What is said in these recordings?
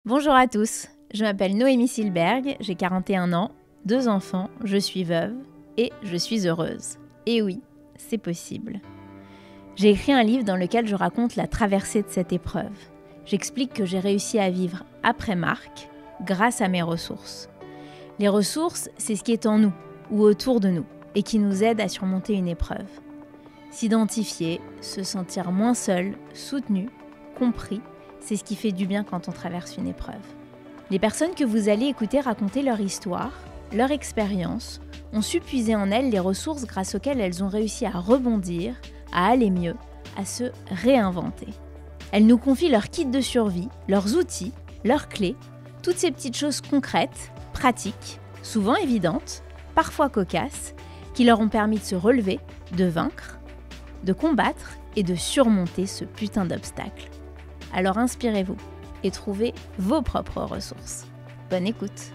Bonjour à tous, je m'appelle Noémie Silberg, j'ai 41 ans, 2 enfants, je suis veuve et je suis heureuse. Et oui, c'est possible. J'ai écrit un livre dans lequel je raconte la traversée de cette épreuve. J'explique que j'ai réussi à vivre après Marc grâce à mes ressources. Les ressources, c'est ce qui est en nous ou autour de nous et qui nous aide à surmonter une épreuve. S'identifier, se sentir moins seul, soutenu, compris, c'est ce qui fait du bien quand on traverse une épreuve. Les personnes que vous allez écouter raconter leur histoire, leur expérience, ont su puiser en elles les ressources grâce auxquelles elles ont réussi à rebondir, à aller mieux, à se réinventer. Elles nous confient leur kit de survie, leurs outils, leurs clés, toutes ces petites choses concrètes, pratiques, souvent évidentes, parfois cocasses, qui leur ont permis de se relever, de vaincre, de combattre et de surmonter ce putain d'obstacle. Alors inspirez-vous et trouvez vos propres ressources. Bonne écoute.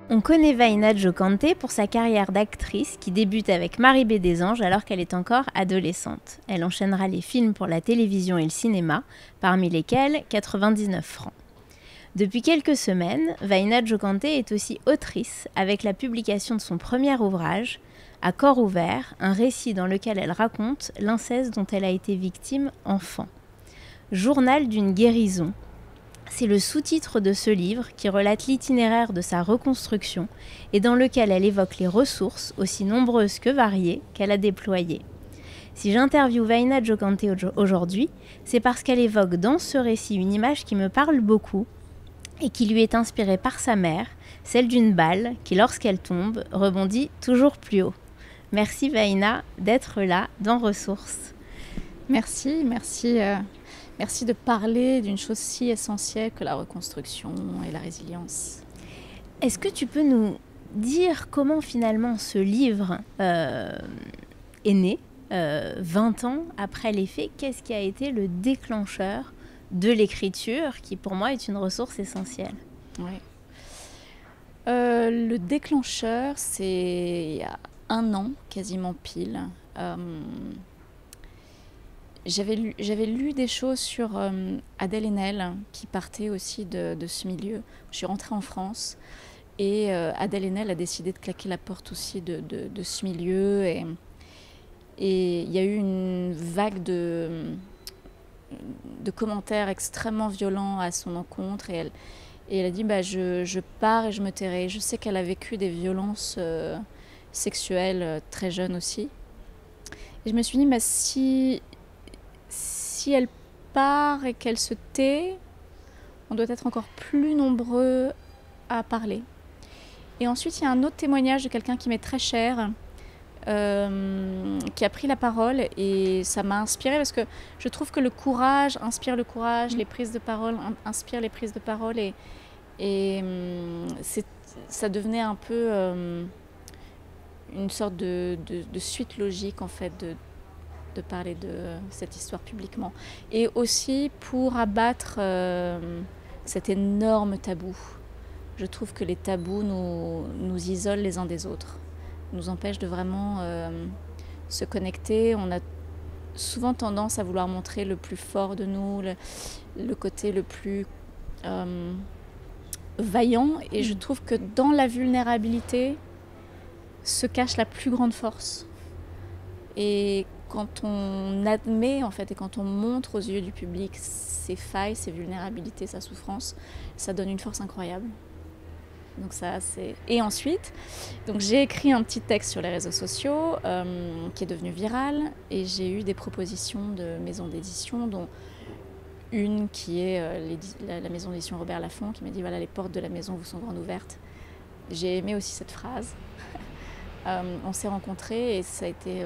On connaît Vaina Djokante pour sa carrière d'actrice qui débute avec Marie-B des Anges alors qu'elle est encore adolescente. Elle enchaînera les films pour la télévision et le cinéma, parmi lesquels 99 francs. Depuis quelques semaines, Vaina Djokante est aussi autrice avec la publication de son premier ouvrage, À corps ouvert, un récit dans lequel elle raconte l'inceste dont elle a été victime enfant. Journal d'une guérison. C'est le sous-titre de ce livre qui relate l'itinéraire de sa reconstruction et dans lequel elle évoque les ressources, aussi nombreuses que variées, qu'elle a déployées. Si j'interviewe Vaina Djokante aujourd'hui, c'est parce qu'elle évoque dans ce récit une image qui me parle beaucoup et qui lui est inspirée par sa mère, celle d'une balle qui, lorsqu'elle tombe, rebondit toujours plus haut. Merci Vaina d'être là dans Ressources. Merci de parler d'une chose si essentielle que la reconstruction et la résilience. Est-ce que tu peux nous dire comment finalement ce livre est né, 20 ans après les faits? Qu'est-ce qui a été le déclencheur de l'écriture, qui pour moi est une ressource essentielle? Oui. Le déclencheur, c'est il y a 1 an, quasiment pile. J'avais lu des choses sur Adèle Haenel, qui partait aussi de ce milieu. Je suis rentrée en France et Adèle Haenel a décidé de claquer la porte aussi de ce milieu. Et il y a eu une vague de commentaires extrêmement violents à son encontre. Et elle a dit je pars et je me tairai. Je sais qu'elle a vécu des violences sexuelles très jeune aussi. Et je me suis dit, si elle part et qu'elle se tait, on doit être encore plus nombreux à parler. Et ensuite, il y a un autre témoignage de quelqu'un qui m'est très cher, qui a pris la parole, et ça m'a inspirée parce que je trouve que le courage inspire le courage, les prises de parole inspirent les prises de parole, et ça devenait un peu une sorte de suite logique en fait de parler de cette histoire publiquement, et aussi pour abattre cet énorme tabou. Je trouve que les tabous nous isolent les uns des autres, nous empêchent de vraiment se connecter. On a souvent tendance à vouloir montrer le plus fort de nous, le côté le plus vaillant, et je trouve que dans la vulnérabilité se cache la plus grande force. Et quand on admet en fait, et quand on montre aux yeux du public ses failles, ses vulnérabilités, sa souffrance, ça donne une force incroyable. Donc ça, c'est... Et ensuite, donc j'ai écrit un petit texte sur les réseaux sociaux qui est devenu viral, et j'ai eu des propositions de maisons d'édition, dont une qui est la maison d'édition Robert Laffont, qui m'a dit voilà, les portes de la maison vous sont grandes ouvertes. J'ai aimé aussi cette phrase. On s'est rencontrés et ça a été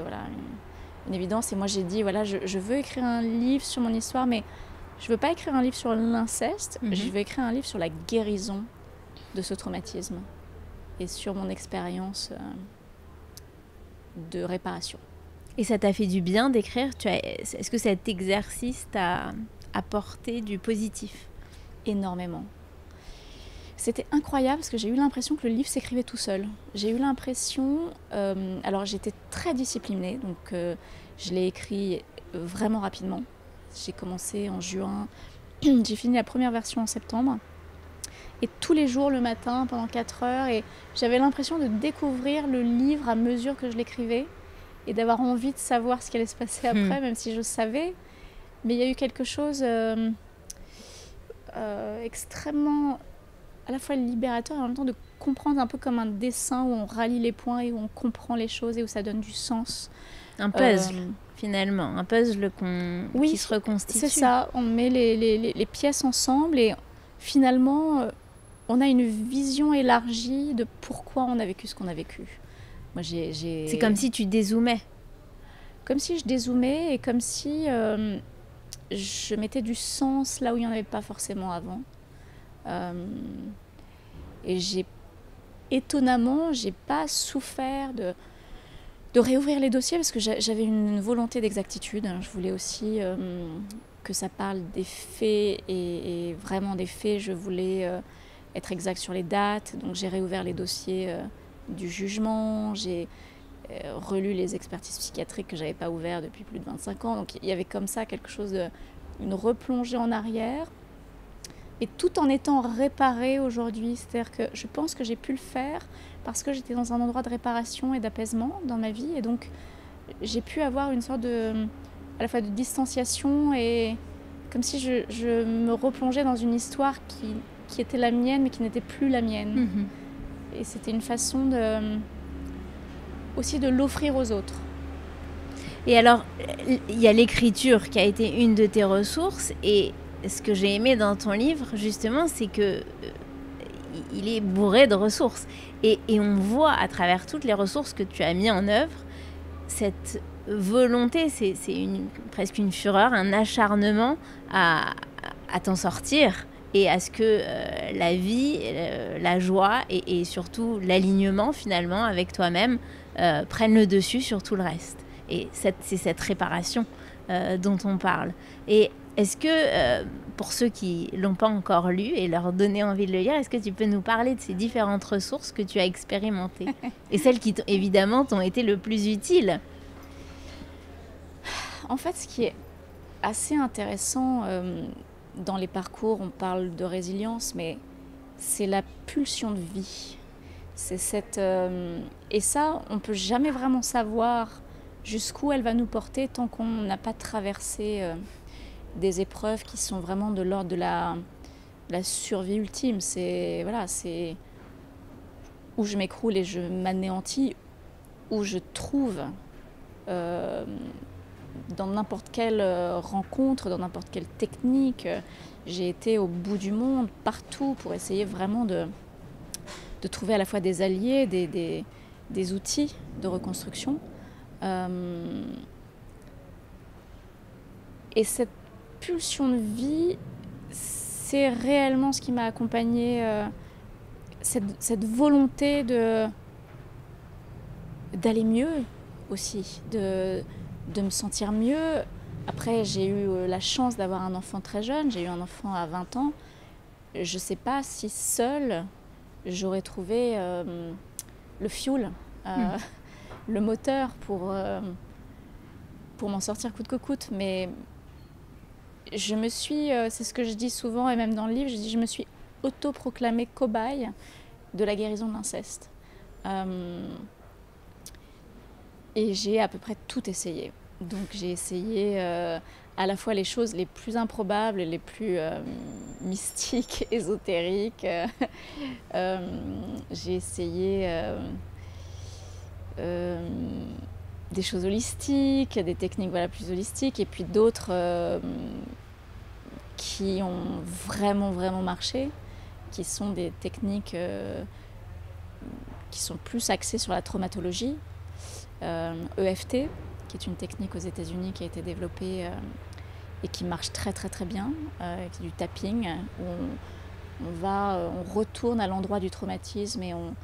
une évidence. Et moi j'ai dit voilà, je veux écrire un livre sur mon histoire, mais je veux pas écrire un livre sur l'inceste, je veux écrire un livre sur la guérison de ce traumatisme et sur mon expérience de réparation. Et ça t'a fait du bien d'écrire? Est-ce que cet exercice t'a apporté du positif? Énormément. C'était incroyable parce que j'ai eu l'impression que le livre s'écrivait tout seul. J'ai eu l'impression... alors j'étais très disciplinée, donc je l'ai écrit vraiment rapidement. J'ai commencé en juin, j'ai fini la première version en septembre. Et tous les jours le matin pendant 4 heures. Et j'avais l'impression de découvrir le livre à mesure que je l'écrivais et d'avoir envie de savoir ce qui allait se passer après, même si je savais. Mais il y a eu quelque chose extrêmement... à la fois libérateur et en même temps de comprendre un peu comme un dessin où on rallie les points et où on comprend les choses et où ça donne du sens. Un puzzle, finalement. Un puzzle qui se reconstitue. C'est ça. On met les pièces ensemble et finalement, on a une vision élargie de pourquoi on a vécu ce qu'on a vécu. Moi, C'est comme si tu dézoomais. Comme si je dézoomais et comme si je mettais du sens là où il n'y en avait pas forcément avant. Et étonnamment, j'ai pas souffert de réouvrir les dossiers parce que j'avais une volonté d'exactitude. Je voulais aussi que ça parle des faits et vraiment des faits. Je voulais être exact sur les dates, donc j'ai réouvert les dossiers du jugement. J'ai relu les expertises psychiatriques que j'avais pas ouvertes depuis plus de 25 ans. Donc il y avait comme ça quelque chose une replongée en arrière. Et tout en étant réparée aujourd'hui, c'est-à-dire que je pense que j'ai pu le faire parce que j'étais dans un endroit de réparation et d'apaisement dans ma vie. Et donc, j'ai pu avoir une sorte à la fois de distanciation et comme si je me replongeais dans une histoire qui était la mienne mais qui n'était plus la mienne. Et c'était une façon aussi de l'offrir aux autres. Et alors, il y a l'écriture qui a été une de tes ressources et ce que j'ai aimé dans ton livre, justement, c'est que il est bourré de ressources. Et on voit à travers toutes les ressources que tu as mis en œuvre, cette volonté, c'est presque une fureur, un acharnement à t'en sortir et à ce que la vie, la joie et surtout l'alignement finalement avec toi-même prennent le dessus sur tout le reste. Et c'est cette réparation dont on parle. Et est-ce que, pour ceux qui ne l'ont pas encore lu et leur donner envie de le lire, est-ce que tu peux nous parler de ces différentes ressources que tu as expérimentées et celles qui, évidemment, t'ont été le plus utiles? En fait, ce qui est assez intéressant dans les parcours, on parle de résilience, mais c'est la pulsion de vie. C'est et ça, on ne peut jamais vraiment savoir jusqu'où elle va nous porter tant qu'on n'a pas traversé... des épreuves qui sont vraiment de l'ordre de la survie ultime. C'est où je m'écroule et je m'anéantis, où je trouve dans n'importe quelle rencontre, dans n'importe quelle technique. J'ai été au bout du monde, partout, pour essayer vraiment de trouver à la fois des alliés, des outils de reconstruction. Et cette pulsion de vie, c'est réellement ce qui m'a accompagnée, cette volonté d'aller mieux aussi, de me sentir mieux. Après, j'ai eu la chance d'avoir un enfant très jeune, j'ai eu un enfant à 20 ans. Je ne sais pas si seule, j'aurais trouvé le fuel, le moteur pour m'en sortir coûte que coûte, mais je me suis, c'est ce que je dis souvent et même dans le livre, je me suis autoproclamée cobaye de la guérison de l'inceste. Et j'ai à peu près tout essayé. Donc j'ai essayé à la fois les choses les plus improbables, les plus mystiques, ésotériques. J'ai essayé des choses holistiques, des techniques plus holistiques, et puis d'autres qui ont vraiment marché, qui sont des techniques qui sont plus axées sur la traumatologie. EFT, qui est une technique aux États-Unis qui a été développée et qui marche très bien, qui est du tapping, où on retourne à l'endroit du traumatisme et on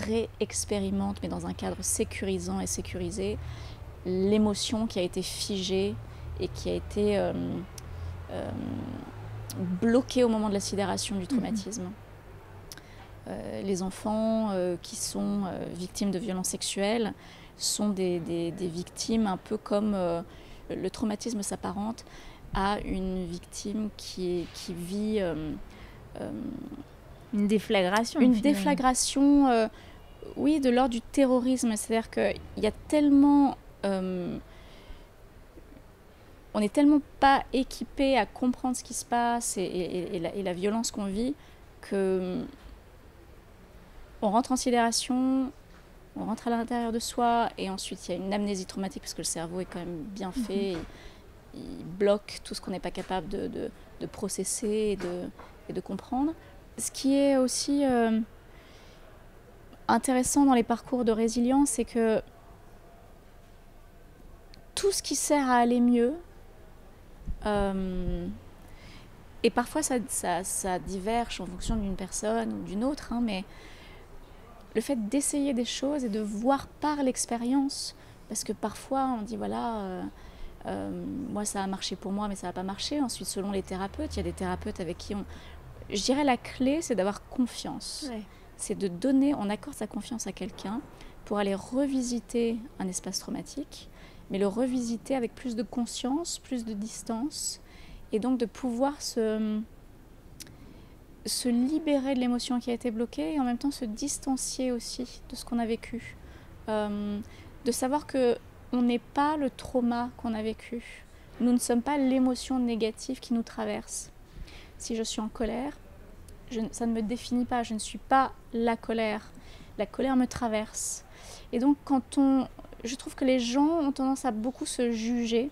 réexpérimente, mais dans un cadre sécurisant et sécurisé, l'émotion qui a été figée et qui a été bloquée au moment de la sidération du traumatisme. les enfants qui sont victimes de violences sexuelles sont des victimes un peu comme le traumatisme s'apparente à une victime qui vit une déflagration. Une déflagration, oui, de l'ordre du terrorisme. C'est-à-dire qu'il y a tellement... on n'est tellement pas équipé à comprendre ce qui se passe et la violence qu'on vit que on rentre en sidération, on rentre à l'intérieur de soi et ensuite il y a une amnésie traumatique parce que le cerveau est quand même bien fait. Il bloque tout ce qu'on n'est pas capable de processer et de comprendre. Ce qui est aussi intéressant dans les parcours de résilience, c'est que tout ce qui sert à aller mieux, et parfois ça diverge en fonction d'une personne ou d'une autre, hein, mais le fait d'essayer des choses et de voir par l'expérience, parce que parfois on dit voilà, moi ça a marché pour moi mais ça n'a pas marché. Ensuite selon les thérapeutes, il y a des thérapeutes avec qui je dirais la clé c'est d'avoir confiance. Ouais. C'est de donner, on accorde sa confiance à quelqu'un pour aller revisiter un espace traumatique, mais le revisiter avec plus de conscience, plus de distance, et donc de pouvoir se libérer de l'émotion qui a été bloquée et en même temps se distancier aussi de ce qu'on a vécu. De savoir qu'on n'est pas le trauma qu'on a vécu. Nous ne sommes pas l'émotion négative qui nous traverse. Si je suis en colère, ça ne me définit pas, je ne suis pas la colère. La colère me traverse. Et donc je trouve que les gens ont tendance à beaucoup se juger,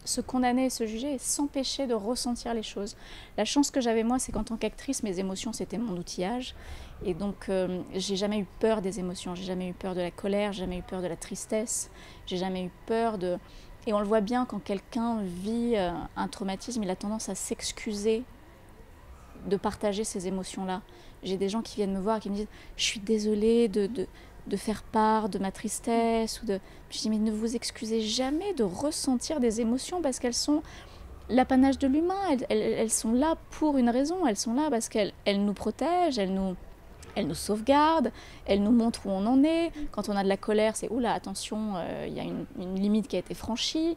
se condamner et se juger et s'empêcher de ressentir les choses. La chance que j'avais moi, c'est qu'en tant qu'actrice, mes émotions, c'était mon outillage. Et donc, j'ai jamais eu peur des émotions. J'ai jamais eu peur de la colère, j'ai jamais eu peur de la tristesse. J'ai jamais eu peur de... Et on le voit bien quand quelqu'un vit un traumatisme, il a tendance à s'excuser de partager ces émotions-là. J'ai des gens qui viennent me voir et qui me disent « Je suis désolée de faire part de ma tristesse. » Je dis « Mais ne vous excusez jamais de ressentir des émotions parce qu'elles sont l'apanage de l'humain. Elles sont là pour une raison. Elles sont là parce qu'elles nous protègent, elles nous sauvegardent, elles nous montrent où on en est. Quand on a de la colère, c'est « Oula, attention, il y a une limite qui a été franchie. »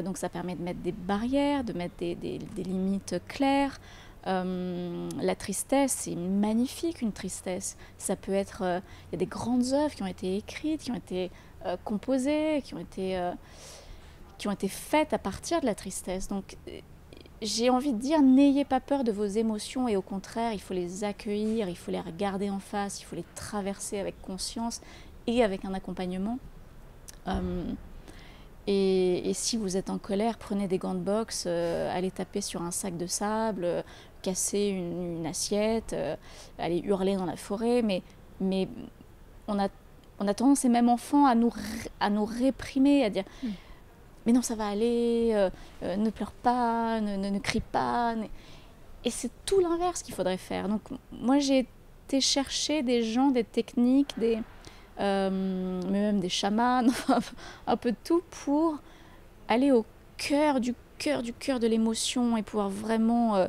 Donc ça permet de mettre des barrières, de mettre des limites claires. La tristesse, c'est magnifique, une tristesse. Ça peut être... il y a des grandes œuvres qui ont été écrites, qui ont été composées, qui ont été faites à partir de la tristesse. Donc, j'ai envie de dire, n'ayez pas peur de vos émotions et au contraire, il faut les accueillir, il faut les regarder en face, il faut les traverser avec conscience et avec un accompagnement. Et si vous êtes en colère, prenez des gants de boxe, allez taper sur un sac de sable, casser une assiette, allez hurler dans la forêt. Mais on a tendance, et même enfants, à nous réprimer, à dire mais non, ça va aller, ne pleure pas, ne crie pas. Et c'est tout l'inverse qu'il faudrait faire. Donc moi, j'ai été chercher des gens, des techniques, mais même des chamans, un peu de tout pour aller au cœur de l'émotion et pouvoir vraiment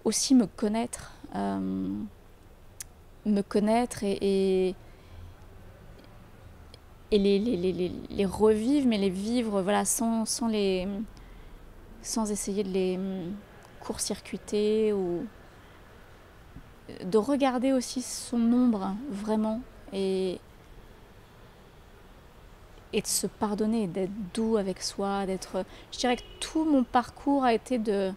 aussi me connaître et les revivre, mais les vivre voilà, sans essayer de les court-circuiter ou de regarder aussi son ombre vraiment et de se pardonner, d'être doux avec soi, Je dirais que tout mon parcours a été de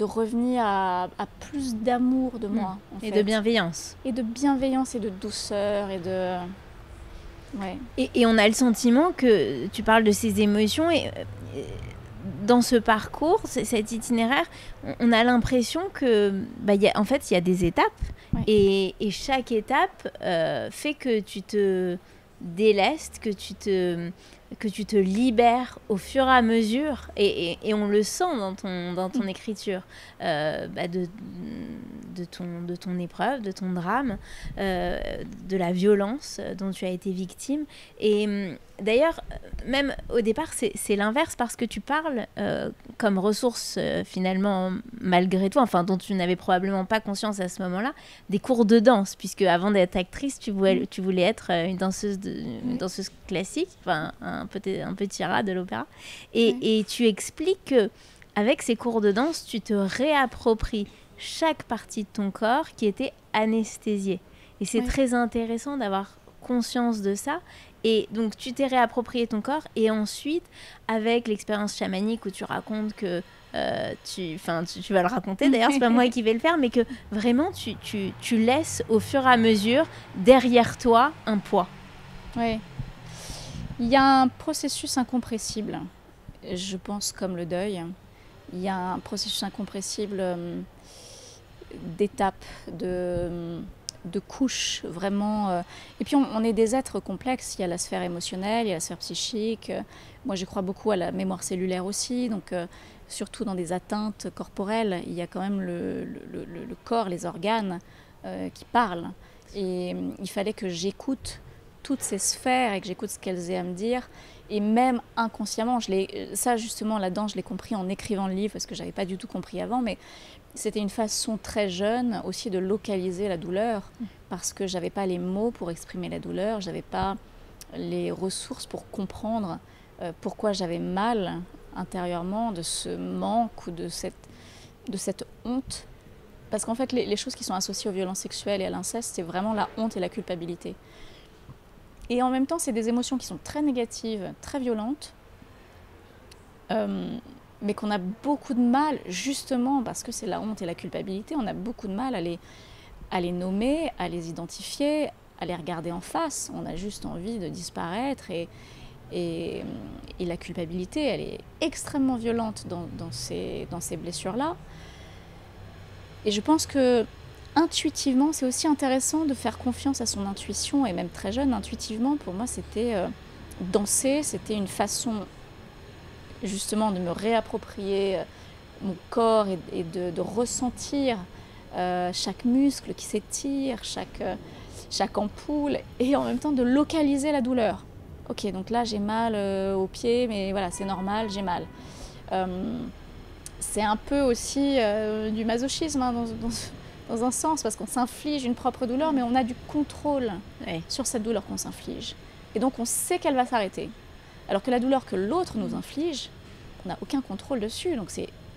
revenir à plus d'amour de moi. En fait. De bienveillance. Et de bienveillance et de douceur et de... Ouais. Et on a le sentiment que tu parles de ces émotions et dans ce parcours, cet itinéraire, on a l'impression que en fait, il y a des étapes. Ouais. Et chaque étape fait que tu te délestes, que tu te libères au fur et à mesure et on le sent dans ton écriture de de ton épreuve, de ton drame, de la violence dont tu as été victime. Et d'ailleurs, même au départ, c'est l'inverse parce que tu parles comme ressource finalement, malgré toi, enfin dont tu n'avais probablement pas conscience à ce moment-là, des cours de danse, puisque avant d'être actrice, tu voulais être une danseuse classique, enfin un petit rat de l'opéra. Et tu expliques que avec ces cours de danse, tu te réappropries chaque partie de ton corps qui était anesthésiée. Et c'est très intéressant d'avoir conscience de ça. Et donc, tu t'es réapproprié ton corps. Et ensuite, avec l'expérience chamanique où tu racontes que... tu vas le raconter, d'ailleurs, c'est pas moi qui vais le faire, mais que vraiment, tu laisses au fur et à mesure derrière toi un poids. Oui. Il y a un processus incompressible, je pense, comme le deuil. Il y a un processus incompressible d'étapes, de couches, vraiment. Et puis, on est des êtres complexes. Il y a la sphère émotionnelle, il y a la sphère psychique. Moi, je crois beaucoup à la mémoire cellulaire aussi. Donc, surtout dans des atteintes corporelles, il y a quand même le corps, les organes qui parlent. Et il fallait que j'écoute toutes ces sphères et que j'écoute ce qu'elles aient à me dire. Et même inconsciemment, ça justement, la danse, je l'ai compris en écrivant le livre, parce que je n'avais pas du tout compris avant, mais c'était une façon très jeune aussi de localiser la douleur, parce que je n'avais pas les mots pour exprimer la douleur, je n'avais pas les ressources pour comprendre pourquoi j'avais mal intérieurement de ce manque ou de cette honte. Parce qu'en fait, les choses qui sont associées aux violences sexuelles et à l'inceste, c'est vraiment la honte et la culpabilité. Et en même temps, c'est des émotions qui sont très négatives, très violentes, mais qu'on a beaucoup de mal, justement parce que c'est la honte et la culpabilité, on a beaucoup de mal à les nommer, à les identifier, à les regarder en face. On a juste envie de disparaître et la culpabilité, elle est extrêmement violente dans ces blessures-là. Et je pense que intuitivement, c'est aussi intéressant de faire confiance à son intuition, et même très jeune, intuitivement, pour moi, c'était danser, c'était une façon justement de me réapproprier mon corps et de ressentir chaque muscle qui s'étire, chaque ampoule, et en même temps de localiser la douleur. Ok, donc là j'ai mal au pied, mais voilà, c'est normal, j'ai mal. C'est un peu aussi du masochisme, hein, dans un sens, parce qu'on s'inflige une propre douleur, mais on a du contrôle sur cette douleur qu'on s'inflige. Et donc on sait qu'elle va s'arrêter. Alors que la douleur que l'autre nous inflige, on n'a aucun contrôle dessus. Donc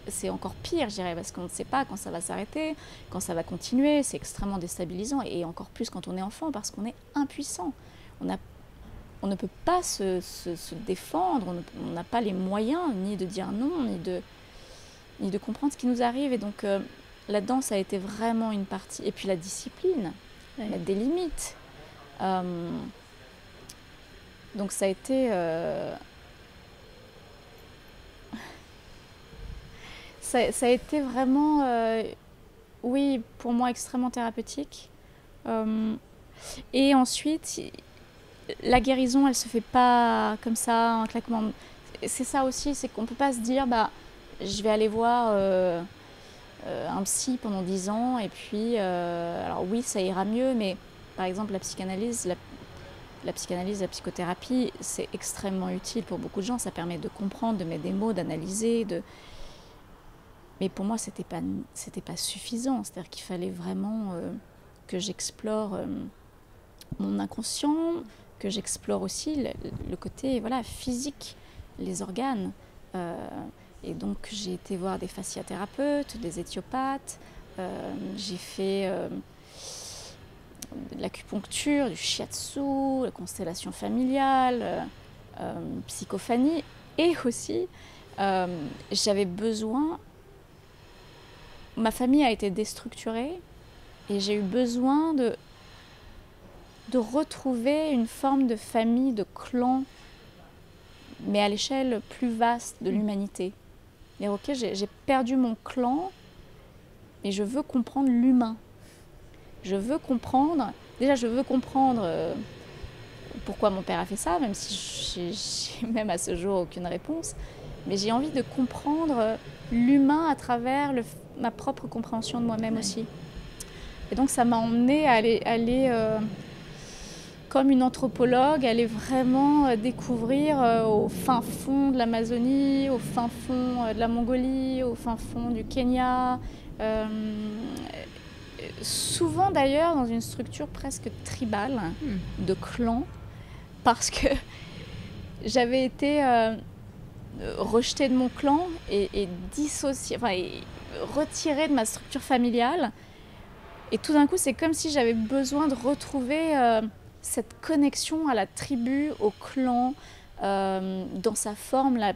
c'est encore pire, je dirais, parce qu'on ne sait pas quand ça va s'arrêter, quand ça va continuer. C'est extrêmement déstabilisant, et encore plus quand on est enfant, parce qu'on est impuissant. On ne peut pas se défendre, on n'a pas les moyens ni de dire non, ni de comprendre ce qui nous arrive. Et donc la danse a été vraiment une partie. Et puis la discipline, mettre des limites. Donc ça a été... ça a été vraiment, oui, pour moi, extrêmement thérapeutique. Et ensuite, la guérison, elle ne se fait pas comme ça, en claquement. C'est ça aussi, c'est qu'on ne peut pas se dire, je vais aller voir un psy pendant 10 ans, et puis, alors oui, ça ira mieux, mais par exemple, la psychanalyse, la psychothérapie, c'est extrêmement utile pour beaucoup de gens. Ça permet de comprendre, de mettre des mots, d'analyser, Mais pour moi, c'était pas suffisant. C'est-à-dire qu'il fallait vraiment que j'explore mon inconscient, que j'explore aussi le côté physique, les organes. Et donc, j'ai été voir des fasciathérapeutes, des éthiopathes. J'ai fait de l'acupuncture, du shiatsu, la constellation familiale, psychophanie. Et aussi, j'avais besoin... Ma famille a été déstructurée et j'ai eu besoin de retrouver une forme de famille, de clan, mais à l'échelle plus vaste de l'humanité. Et ok, j'ai perdu mon clan, mais je veux comprendre l'humain. Je veux comprendre pourquoi mon père a fait ça, même si j'ai même à ce jour aucune réponse. Mais j'ai envie de comprendre l'humain à travers ma propre compréhension de moi-même aussi. Et donc ça m'a emmenée à aller comme une anthropologue, aller vraiment découvrir au fin fond de l'Amazonie, au fin fond de la Mongolie, au fin fond du Kenya. Souvent d'ailleurs dans une structure presque tribale, de clan, parce que j'avais été rejetée de mon clan et dissociée, enfin, et retirée de ma structure familiale. Et tout d'un coup, c'est comme si j'avais besoin de retrouver cette connexion à la tribu, au clan, dans sa forme la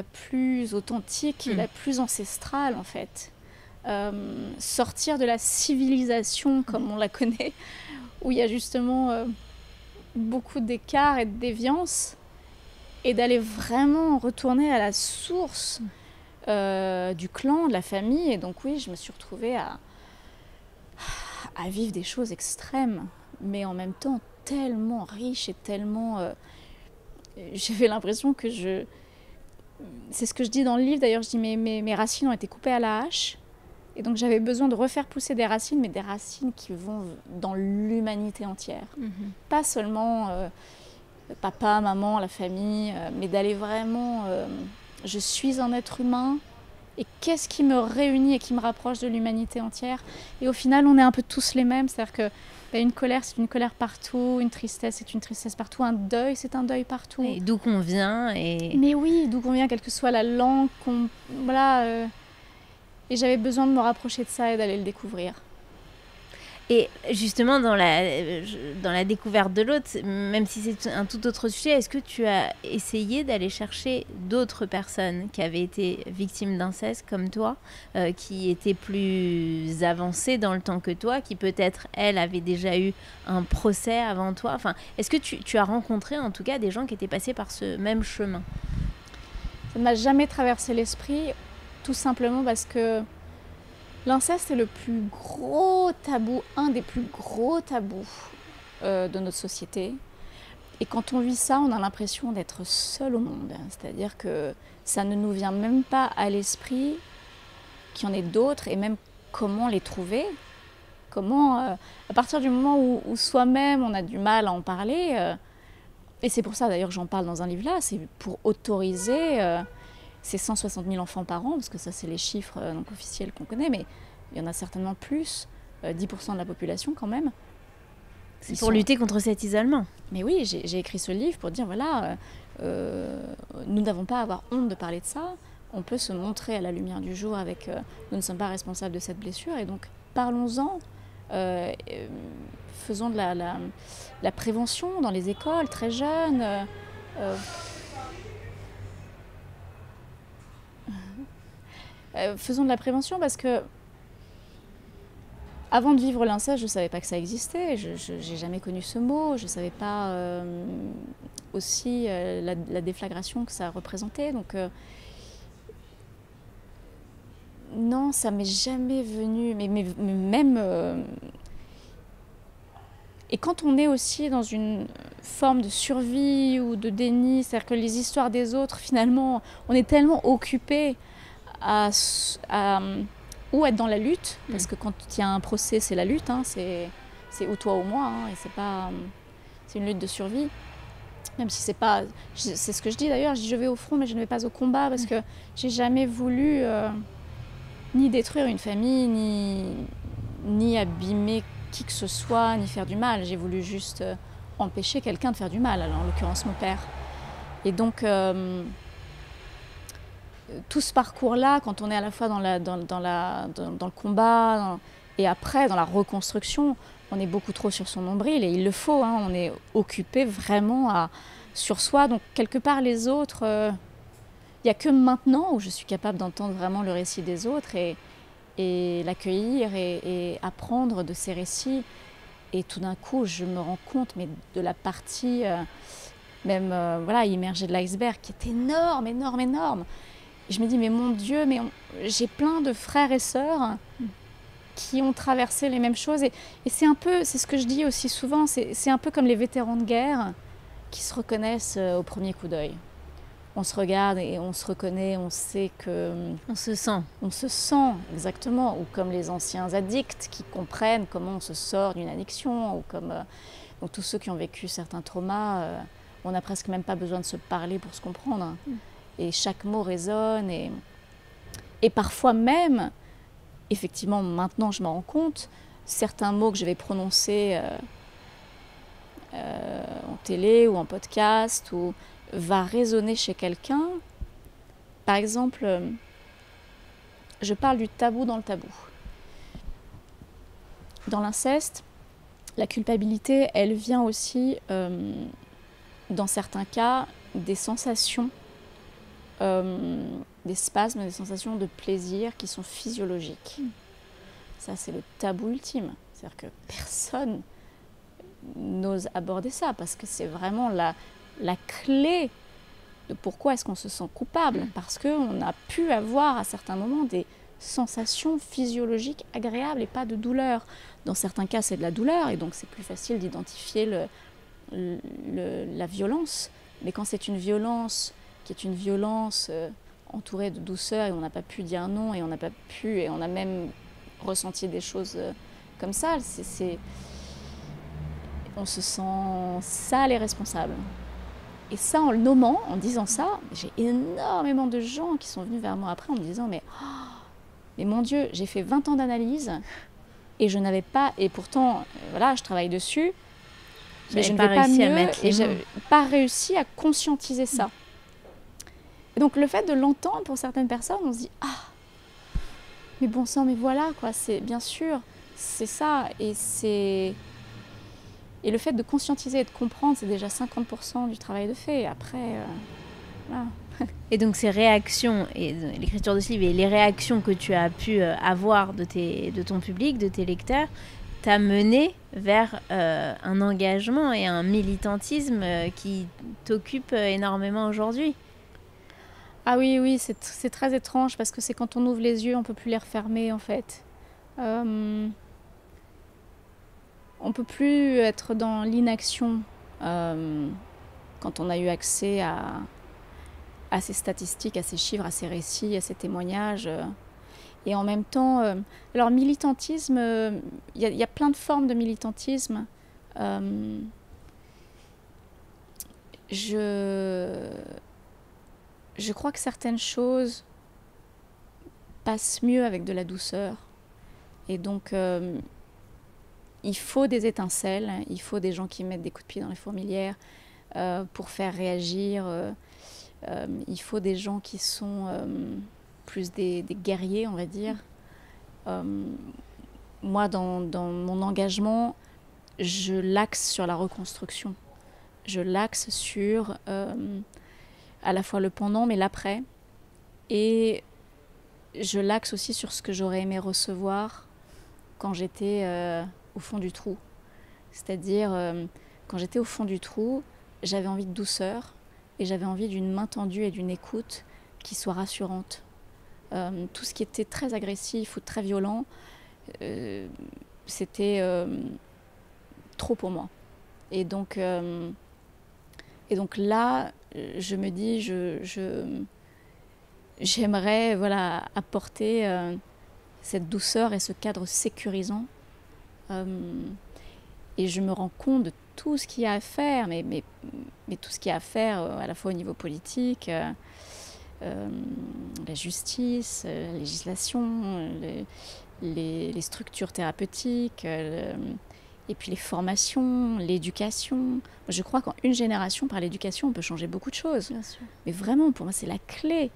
plus authentique, la plus ancestrale en fait. Sortir de la civilisation comme on la connaît, où il y a justement beaucoup d'écart et de déviance, et d'aller vraiment retourner à la source du clan, de la famille. Et donc oui, je me suis retrouvée à vivre des choses extrêmes, mais en même temps tellement riches et tellement... j'avais l'impression que c'est ce que je dis dans le livre d'ailleurs, je dis mes racines ont été coupées à la hache. Et donc j'avais besoin de refaire pousser des racines, mais des racines qui vont dans l'humanité entière. Pas seulement papa, maman, la famille, mais d'aller vraiment... je suis un être humain, et qu'est-ce qui me réunit et qui me rapproche de l'humanité entière? Et au final, on est un peu tous les mêmes, c'est-à-dire que une colère, c'est une colère partout, une tristesse, c'est une tristesse partout, un deuil, c'est un deuil partout. Et d'où qu'on vient et... Mais oui, d'où qu'on vient, quelle que soit la langue, voilà... Et j'avais besoin de me rapprocher de ça et d'aller le découvrir. Et justement, dans la découverte de l'autre, même si c'est un tout autre sujet, est-ce que tu as essayé d'aller chercher d'autres personnes qui avaient été victimes d'inceste comme toi, qui étaient plus avancées dans le temps que toi, qui peut-être, elles, avaient déjà eu un procès avant toi? Enfin, est-ce que tu as rencontré en tout cas des gens qui étaient passés par ce même chemin? Ça ne m'a jamais traversé l'esprit, tout simplement parce que l'inceste est le plus gros tabou, un des plus gros tabous de notre société. Et quand on vit ça, on a l'impression d'être seul au monde. C'est-à-dire que ça ne nous vient même pas à l'esprit qu'il y en ait d'autres, et même comment les trouver. Comment, à partir du moment où soi-même on a du mal à en parler, et c'est pour ça d'ailleurs que j'en parle dans un livre là, c'est pour autoriser... c'est 160 000 enfants par an, parce que ça c'est les chiffres donc officiels qu'on connaît, mais il y en a certainement plus, 10% de la population quand même. C'est pour lutter contre cet isolement. Mais oui, j'ai écrit ce livre pour dire, voilà, nous n'avons pas à avoir honte de parler de ça, on peut se montrer à la lumière du jour avec, nous ne sommes pas responsables de cette blessure, et donc parlons-en, faisons de la prévention dans les écoles, très jeunes, faisons de la prévention, parce que avant de vivre l'inceste, je ne savais pas que ça existait, je n'ai jamais connu ce mot, je ne savais pas aussi la déflagration que ça représentait. Donc non, ça m'est jamais venu, mais même... Et quand on est aussi dans une forme de survie ou de déni, c'est-à-dire que les histoires des autres, finalement, on est tellement occupé ou être dans la lutte, parce que quand il y a un procès, c'est la lutte, hein, c'est ou toi ou moi, hein, et c'est une lutte de survie. Même si c'est pas... C'est ce que je dis d'ailleurs, je vais au front, mais je ne vais pas au combat, parce que j'ai jamais voulu ni détruire une famille, ni abîmer qui que ce soit, ni faire du mal. J'ai voulu juste empêcher quelqu'un de faire du mal, alors, en l'occurrence mon père. Et donc... tout ce parcours-là, quand on est à la fois dans le combat et après dans la reconstruction, on est beaucoup trop sur son nombril, et il le faut, hein, on est occupé vraiment sur soi. Donc quelque part les autres, il n'y a que maintenant où je suis capable d'entendre vraiment le récit des autres et l'accueillir et apprendre de ces récits. Et tout d'un coup, je me rends compte de la partie voilà, immergée de l'iceberg, qui est énorme, énorme, énorme. Et je me dis, mais mon Dieu, j'ai plein de frères et sœurs qui ont traversé les mêmes choses. Et c'est un peu, c'est ce que je dis aussi souvent, c'est un peu comme les vétérans de guerre qui se reconnaissent au premier coup d'œil. on se regarde et on se reconnaît, on sait que... On se sent. On se sent, exactement. Ou comme les anciens addicts qui comprennent comment on se sort d'une addiction. Ou comme donc tous ceux qui ont vécu certains traumas, on n'a presque même pas besoin de se parler pour se comprendre. Et chaque mot résonne. Et parfois même, effectivement, maintenant je me rends compte, certains mots que je vais prononcer en télé ou en podcast ou va résonner chez quelqu'un. Par exemple, je parle du tabou dans le tabou. Dans l'inceste, la culpabilité, elle vient aussi, dans certains cas, des sensations, des spasmes, des sensations de plaisir qui sont physiologiques. Ça, c'est le tabou ultime. C'est-à-dire que personne n'ose aborder ça parce que c'est vraiment la clé de pourquoi est-ce qu'on se sent coupable. Parce qu'on a pu avoir à certains moments des sensations physiologiques agréables et pas de douleur. Dans certains cas, c'est de la douleur et donc c'est plus facile d'identifier la violence. Mais quand c'est une violence qui est une violence entourée de douceur et on n'a pas pu dire non et on n'a pas pu et on a même ressenti des choses comme ça, on se sent sale et responsable. Et ça, en le nommant, en disant ça, j'ai énormément de gens qui sont venus vers moi après en me disant mais mon Dieu, j'ai fait 20 ans d'analyse et je n'avais pas, et pourtant, voilà, je travaille dessus, mais je n'avais pas mieux et je n'avais pas réussi à conscientiser ça. Et donc le fait de l'entendre pour certaines personnes, on se dit mais bon sang, mais voilà quoi, c'est bien sûr, c'est ça et le fait de conscientiser et de comprendre, c'est déjà 50% du travail de fait. Après, voilà. Et donc ces réactions, et l'écriture de ce livre et les réactions que tu as pu avoir de ton public, de tes lecteurs, t'a mené vers un engagement et un militantisme qui t'occupe énormément aujourd'hui. Ah oui, c'est très étrange parce que c'est quand on ouvre les yeux, on ne peut plus les refermer en fait. On ne peut plus être dans l'inaction quand on a eu accès à ces statistiques, à ces chiffres, à ces récits, à ces témoignages. Et en même temps, alors militantisme, il y a plein de formes de militantisme. Je crois que certaines choses passent mieux avec de la douceur. Et donc, il faut des étincelles, il faut des gens qui mettent des coups de pied dans les fourmilières pour faire réagir. Il faut des gens qui sont plus des guerriers, on va dire. Moi, dans mon engagement, je l'axe sur la reconstruction. Je l'axe sur à la fois le pendant, mais l'après. Et je l'axe aussi sur ce que j'aurais aimé recevoir quand j'étais au fond du trou. C'est-à-dire, quand j'étais au fond du trou, j'avais envie de douceur et j'avais envie d'une main tendue et d'une écoute qui soit rassurante. Tout ce qui était très agressif ou très violent, c'était trop pour moi. Et donc là, je me dis, j'aimerais voilà, apporter cette douceur et ce cadre sécurisant. Et je me rends compte de tout ce qu'il y a à faire, mais tout ce qu'il y a à faire à la fois au niveau politique, la justice, la législation, les structures thérapeutiques, et puis les formations, l'éducation. Je crois qu'en une génération, par l'éducation, on peut changer beaucoup de choses. Bien sûr. Mais vraiment, pour moi, c'est la clé.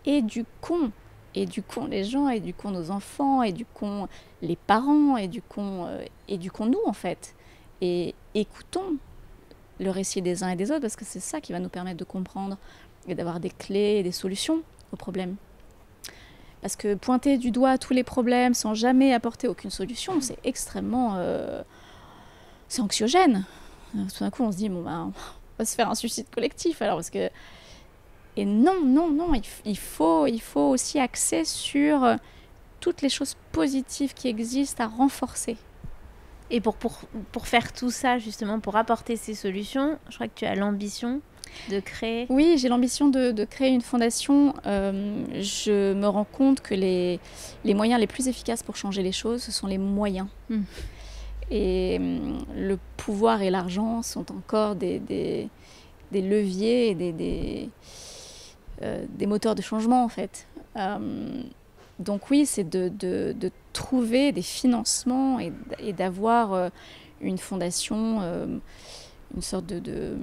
Éduquons les gens, éduquons nos enfants, éduquons les parents, éduquons-nous en fait. Et écoutons le récit des uns et des autres, parce que c'est ça qui va nous permettre de comprendre et d'avoir des clés et des solutions aux problèmes. Parce que pointer du doigt tous les problèmes sans jamais apporter aucune solution, c'est extrêmement... c'est anxiogène. Tout d'un coup, on se dit, bon, on va se faire un suicide collectif. Alors, parce que... Et non, il faut aussi axer sur toutes les choses positives qui existent à renforcer. Et pour faire tout ça, justement, pour apporter ces solutions, je crois que tu as l'ambition de créer? Oui, j'ai l'ambition de créer une fondation. Je me rends compte que les moyens les plus efficaces pour changer les choses, ce sont les moyens. Et le pouvoir et l'argent sont encore des leviers et des moteurs de changement, en fait. Donc oui, c'est de trouver des financements et d'avoir une fondation, une sorte de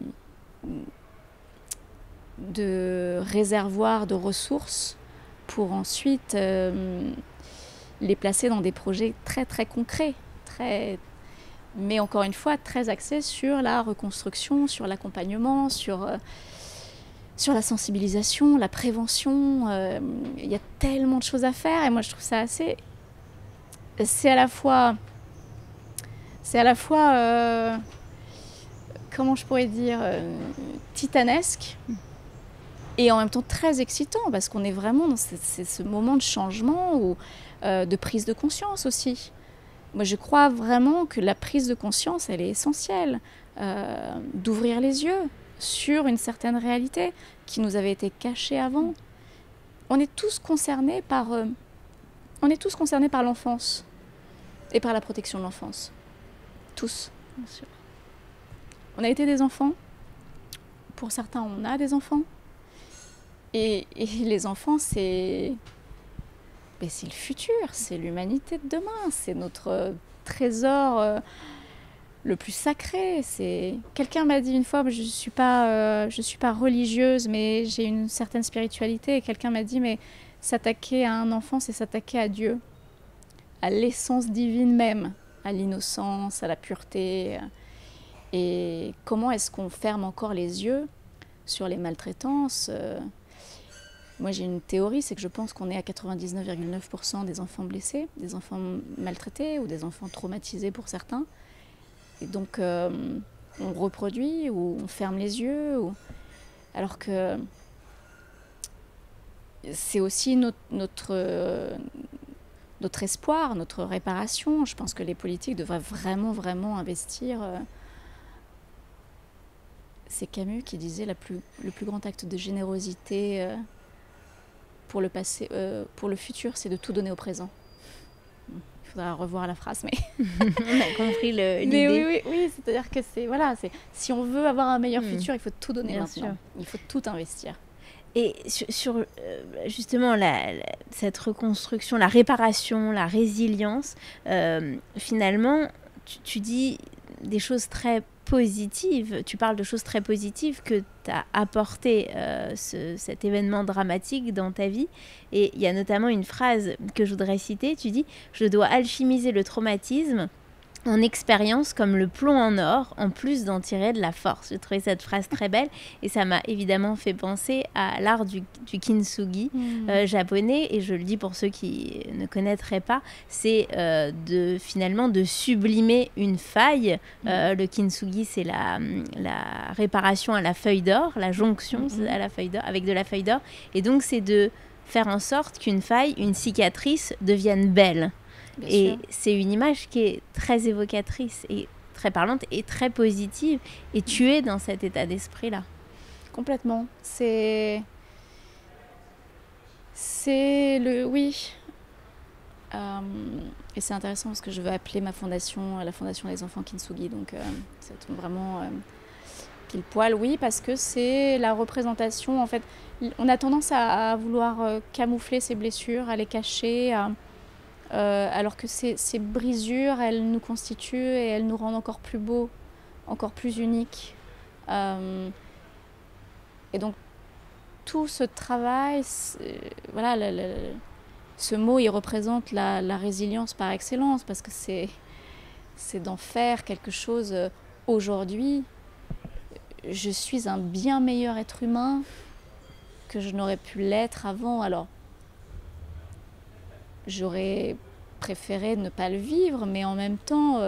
réservoir de ressources pour ensuite les placer dans des projets très très concrets, mais encore une fois très axés sur la reconstruction, sur l'accompagnement, sur la sensibilisation, la prévention. Il y a tellement de choses à faire et moi je trouve ça assez... C'est à la fois comment je pourrais dire, titanesque et en même temps très excitant parce qu'on est vraiment dans ce moment de changement ou de prise de conscience aussi. Moi je crois vraiment que la prise de conscience elle est essentielle, d'ouvrir les yeux sur une certaine réalité qui nous avait été cachée avant. On est tous concernés par l'enfance et par la protection de l'enfance. Tous. Bien sûr. On a été des enfants. Pour certains, on a des enfants. Et les enfants, c'est le futur, c'est l'humanité de demain, c'est notre trésor le plus sacré. Quelqu'un m'a dit une fois, je suis pas religieuse, mais j'ai une certaine spiritualité. Et quelqu'un m'a dit, mais s'attaquer à un enfant, c'est s'attaquer à Dieu, à l'essence divine même, à l'innocence, à la pureté. Et comment est-ce qu'on ferme encore les yeux sur les maltraitances? Moi, j'ai une théorie, c'est que je pense qu'on est à 99,9% des enfants blessés, des enfants maltraités ou des enfants traumatisés pour certains. Et donc, on reproduit ou on ferme les yeux. Alors que c'est aussi notre espoir, notre réparation. Je pense que les politiques devraient vraiment, vraiment investir. C'est Camus qui disait le plus grand acte de générosité pour le futur, c'est de tout donner au présent. Il faudra revoir la phrase, mais... On a compris l'idée. Mais oui, c'est-à-dire que si on veut avoir un meilleur futur, il faut tout donner Bien maintenant. Sûr. Il faut tout investir. Et sur justement cette reconstruction, la réparation, la résilience, finalement, tu dis des choses très positives, tu parles de choses très positives que t'as apporté cet événement dramatique dans ta vie. Et il y a notamment une phrase que je voudrais citer, tu dis « Je dois alchimiser le traumatisme en expérience comme le plomb en or, en plus d'en tirer de la force. » J'ai trouvé cette phrase très belle et ça m'a évidemment fait penser à l'art du kintsugi japonais. Et je le dis pour ceux qui ne connaîtraient pas, c'est finalement de sublimer une faille. Le kintsugi, c'est la réparation à la feuille d'or, la jonction à la feuille d'or, avec de la feuille d'or. Et donc, c'est de faire en sorte qu'une faille, une cicatrice devienne belle. Et c'est une image qui est très évocatrice et très parlante et très positive. Et tu es dans cet état d'esprit-là. Complètement. Oui. Et c'est intéressant parce que je veux appeler ma fondation la Fondation des enfants Kintsugi. Donc, ça tombe vraiment pile poil. Oui, parce que c'est la représentation. En fait, on a tendance à vouloir camoufler ses blessures, à les cacher, alors que ces brisures, elles nous constituent et elles nous rendent encore plus beaux, encore plus uniques. Et donc, tout ce travail, ce mot, il représente la résilience par excellence, parce que c'est d'en faire quelque chose aujourd'hui. Je suis un bien meilleur être humain que je n'aurais pu l'être avant. Alors, j'aurais préféré ne pas le vivre, mais en même temps,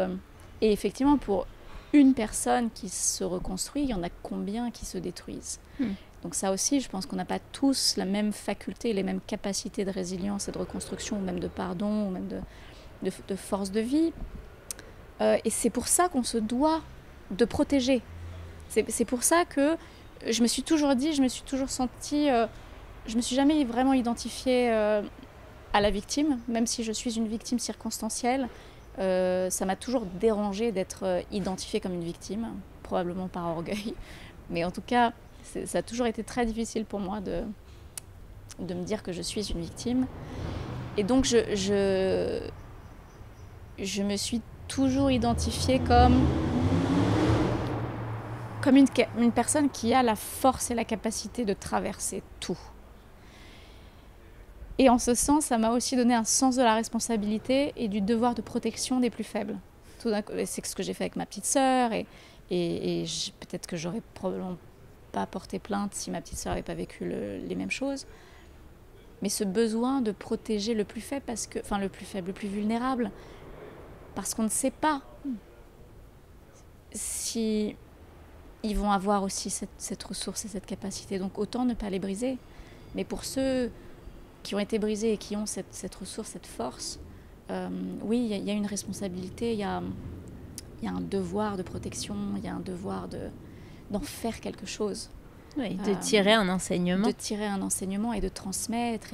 et effectivement, pour une personne qui se reconstruit, il y en a combien qui se détruisent. Donc ça aussi, je pense qu'on n'a pas tous la même faculté, les mêmes capacités de résilience et de reconstruction, ou même de pardon, ou même de force de vie. Et c'est pour ça qu'on se doit de protéger. C'est pour ça que je me suis toujours dit, je me suis toujours sentie... je me suis jamais vraiment identifiée à la victime, même si je suis une victime circonstancielle. Ça m'a toujours dérangée d'être identifiée comme une victime, probablement par orgueil. Mais en tout cas, ça a toujours été très difficile pour moi de me dire que je suis une victime. Et donc, je me suis toujours identifiée comme une personne qui a la force et la capacité de traverser tout. Et en ce sens, ça m'a aussi donné un sens de la responsabilité et du devoir de protection des plus faibles. Tout d'un coup, c'est ce que j'ai fait avec ma petite sœur et peut-être que j'aurais probablement pas porté plainte si ma petite sœur n'avait pas vécu les mêmes choses. Mais ce besoin de protéger le plus faible, le plus faible, le plus vulnérable, parce qu'on ne sait pas si ils vont avoir aussi cette ressource et cette capacité. Donc autant ne pas les briser. Mais pour ceux qui ont été brisés et qui ont cette ressource, cette force, oui, il y a une responsabilité, il y a un devoir de protection, il y a un devoir d'en faire quelque chose. Oui, de tirer un enseignement. De tirer un enseignement et de transmettre.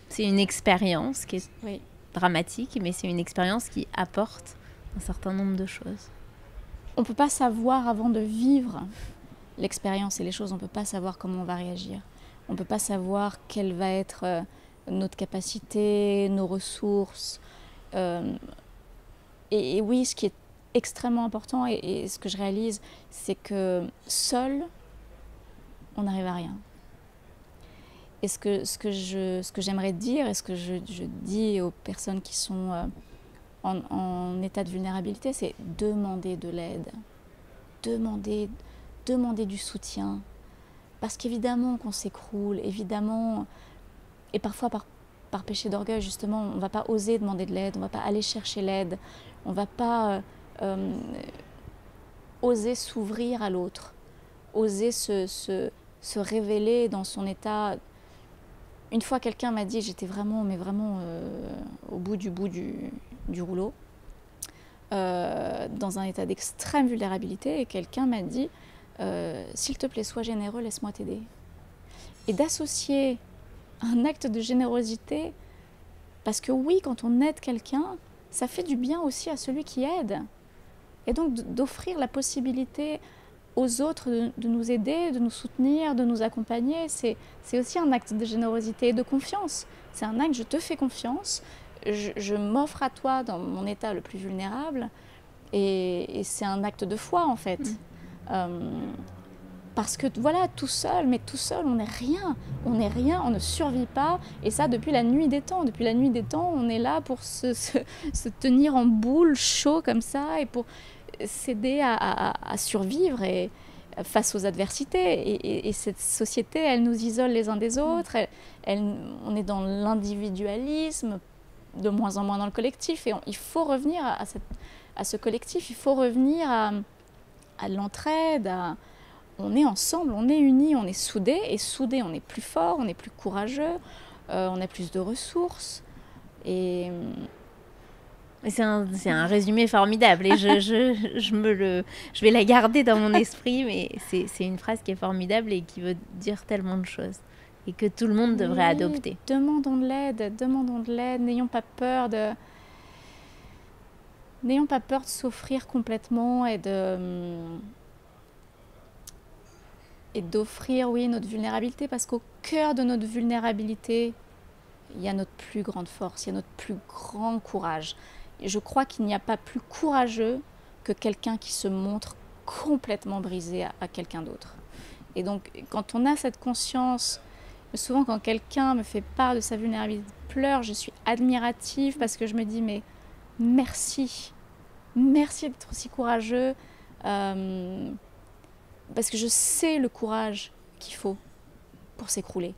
C'est une expérience qui est dramatique, mais c'est une expérience qui apporte un certain nombre de choses. On ne peut pas savoir avant de vivre l'expérience et les choses, on ne peut pas savoir comment on va réagir. On ne peut pas savoir quelle va être notre capacité, nos ressources. Et oui, ce qui est extrêmement important et ce que je réalise, c'est que seul, on n'arrive à rien. Et ce que j'aimerais dire et ce que je dis aux personnes qui sont en état de vulnérabilité, c'est demander de l'aide, demander du soutien. Parce qu'évidemment qu'on s'écroule, évidemment, et parfois par péché d'orgueil justement, on ne va pas oser demander de l'aide, on ne va pas aller chercher l'aide, on ne va pas oser s'ouvrir à l'autre, oser se révéler dans son état. Une fois, quelqu'un m'a dit, j'étais vraiment au bout du rouleau, dans un état d'extrême vulnérabilité, et quelqu'un m'a dit, s'il te plaît, sois généreux, laisse-moi t'aider. Et d'associer un acte de générosité, parce que oui, quand on aide quelqu'un, ça fait du bien aussi à celui qui aide. Et donc d'offrir la possibilité aux autres de nous aider, de nous soutenir, de nous accompagner, c'est aussi un acte de générosité et de confiance. C'est un acte, je te fais confiance, je m'offre à toi dans mon état le plus vulnérable, et c'est un acte de foi en fait. Parce que voilà, tout seul, on n'est rien, on ne survit pas, et ça depuis la nuit des temps. Depuis la nuit des temps, on est là pour se tenir en boule, chaud comme ça, et pour s'aider à survivre et face aux adversités. Et cette société, elle nous isole les uns des autres, on est dans l'individualisme, de moins en moins dans le collectif, et il faut revenir à ce collectif, il faut revenir à l'entraide, on est ensemble, on est unis, on est soudés, et soudés, on est plus fort, on est plus courageux, on a plus de ressources. Et c'est un résumé formidable, et je vais la garder dans mon esprit, mais c'est une phrase qui est formidable et qui veut dire tellement de choses, et que tout le monde devrait adopter. Demandons de l'aide, n'ayons pas peur de s'offrir complètement et d'offrir, oui, notre vulnérabilité, parce qu'au cœur de notre vulnérabilité, il y a notre plus grande force, il y a notre plus grand courage. Et je crois qu'il n'y a pas plus courageux que quelqu'un qui se montre complètement brisé à quelqu'un d'autre. Et donc, quand on a cette conscience, souvent quand quelqu'un me fait part de sa vulnérabilité, pleure, je suis admirative parce que je me dis, mais merci d'être aussi courageux, parce que je sais le courage qu'il faut pour s'écrouler.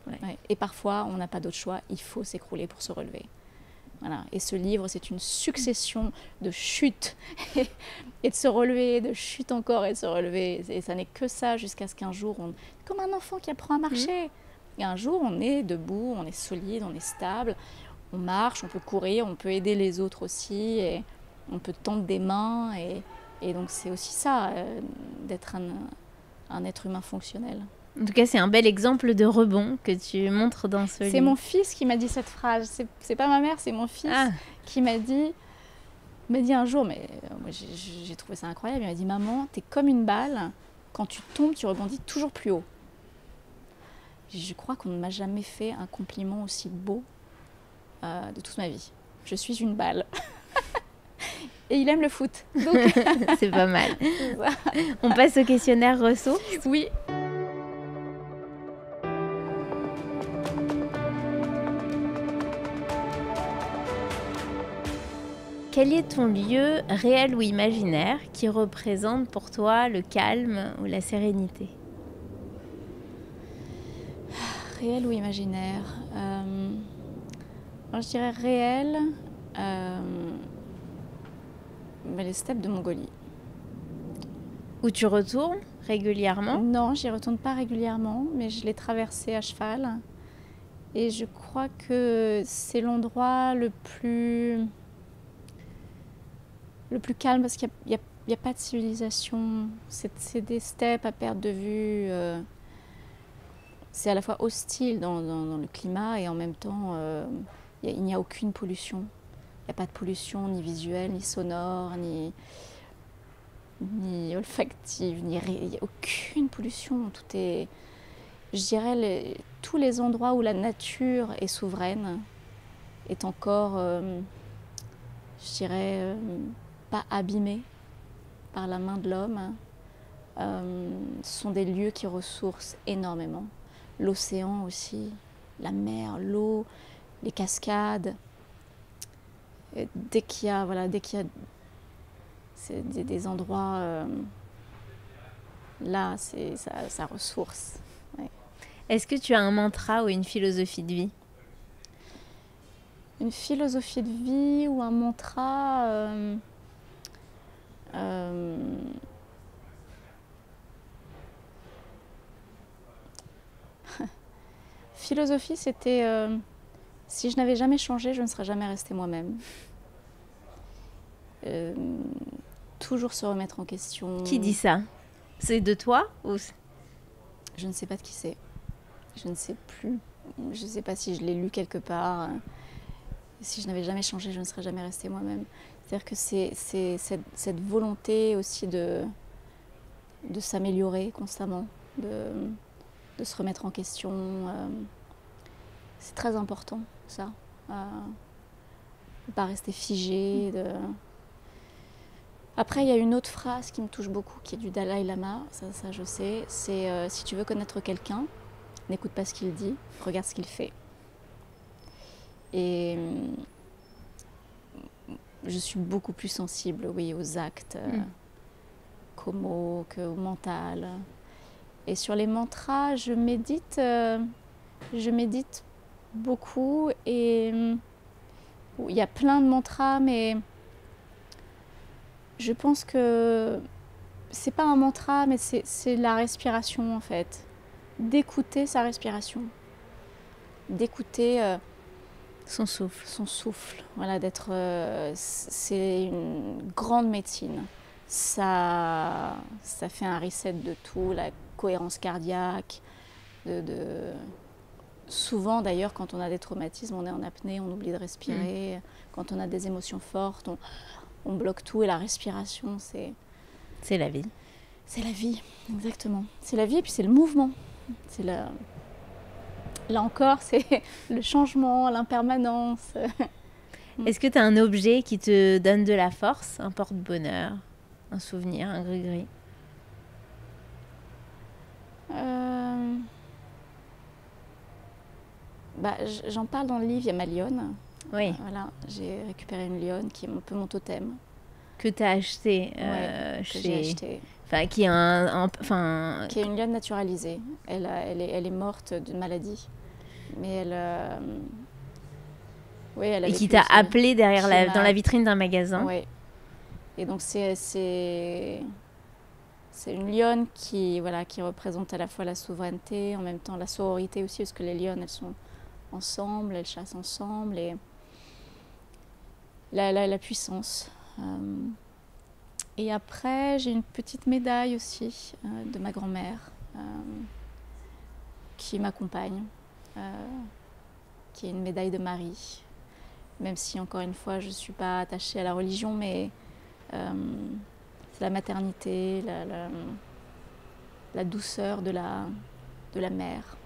Ouais. Et parfois, on n'a pas d'autre choix, il faut s'écrouler pour se relever. Voilà. Et ce livre, c'est une succession de chutes et de se relever, de chutes encore et de se relever. Et ça n'est que ça jusqu'à ce qu'un jour, comme un enfant qui apprend à marcher. Et un jour, on est debout, on est solide, on est stable, on marche, on peut courir, on peut aider les autres aussi, et on peut tendre des mains, et Et donc c'est aussi ça, d'être un être humain fonctionnel. En tout cas, c'est un bel exemple de rebond que tu montres dans ce livre. C'est mon fils qui m'a dit cette phrase. C'est pas ma mère, c'est mon fils qui m'a dit un jour, mais moi j'ai trouvé ça incroyable. Il m'a dit, maman, t'es comme une balle. Quand tu tombes, tu rebondis toujours plus haut. Je crois qu'on ne m'a jamais fait un compliment aussi beau de toute ma vie. Je suis une balle. Et il aime le foot. Donc... c'est pas mal. On passe au questionnaire ressources. Oui. Quel est ton lieu, réel ou imaginaire, qui représente pour toi le calme ou la sérénité? Réel ou imaginaire alors, je dirais réel, mais les steppes de Mongolie. Où tu retournes régulièrement? Non, j'y retourne pas régulièrement, mais je l'ai traversé à cheval. Et je crois que c'est l'endroit le plus calme parce qu'il n'y a pas de civilisation. C'est des steppes à perte de vue. C'est à la fois hostile dans le climat et en même temps, il n'y a aucune pollution. Il n'y a pas de pollution ni visuelle, ni sonore, ni olfactive, il n'y a aucune pollution. Tout est, je dirais, tous les endroits où la nature est souveraine est encore, je dirais, pas abîmée par la main de l'homme. Sont des lieux qui ressourcent énormément. L'océan aussi, la mer, l'eau, les cascades. Et dès qu'il y a des endroits là, ça ressource. Ouais. Est-ce que tu as un mantra ou une philosophie de vie? Une philosophie de vie ou un mantra philosophie, c'était si je n'avais jamais changé, je ne serais jamais restée moi-même. Toujours se remettre en question. Qui dit ça? C'est de toi ou... Je ne sais pas de qui c'est. Je ne sais plus. Je ne sais pas si je l'ai lu quelque part. Si je n'avais jamais changé, je ne serais jamais restée moi-même. C'est-à-dire que c'est cette volonté aussi de s'améliorer constamment, de se remettre en question. C'est très important, ça. De ne pas rester figé. Après, il y a une autre phrase qui me touche beaucoup, qui est du Dalai Lama, ça je sais. C'est si tu veux connaître quelqu'un, n'écoute pas ce qu'il dit, regarde ce qu'il fait. Et je suis beaucoup plus sensible, oui, aux actes qu'aux mots, qu'au mental. Et sur les mantras, je médite beaucoup et il y a plein de mantras, mais je pense que c'est pas un mantra, mais c'est la respiration en fait. D'écouter sa respiration, d'écouter son souffle. Son souffle, voilà, d'être. C'est une grande médecine. Ça fait un reset de tout, la cohérence cardiaque. Souvent d'ailleurs, quand on a des traumatismes, on est en apnée, on oublie de respirer. Quand on a des émotions fortes, on bloque tout et la respiration, c'est la vie. C'est la vie, exactement. C'est la vie et puis c'est le mouvement. C'est là encore, c'est le changement, l'impermanence. Est-ce que tu as un objet qui te donne de la force, un porte-bonheur, un souvenir, un gris-gris? J'en parle dans le livre, il y a ma lionne. Oui. Voilà, j'ai récupéré une lionne qui est un peu mon totem. Que tu as acheté que j'ai acheté. Enfin, qui est qui est une lionne naturalisée. Elle est morte d'une maladie. Mais elle et qui t'a appelé dans la vitrine d'un magasin. Oui. Et donc c'est une lionne qui représente à la fois la souveraineté, en même temps la sororité aussi, parce que les lionnes, elles sont ensemble, elles chassent ensemble, et la puissance. Et après, j'ai une petite médaille aussi de ma grand-mère qui m'accompagne, qui est une médaille de Marie. Même si, encore une fois, je ne suis pas attachée à la religion, mais c'est la maternité, la douceur de la mère.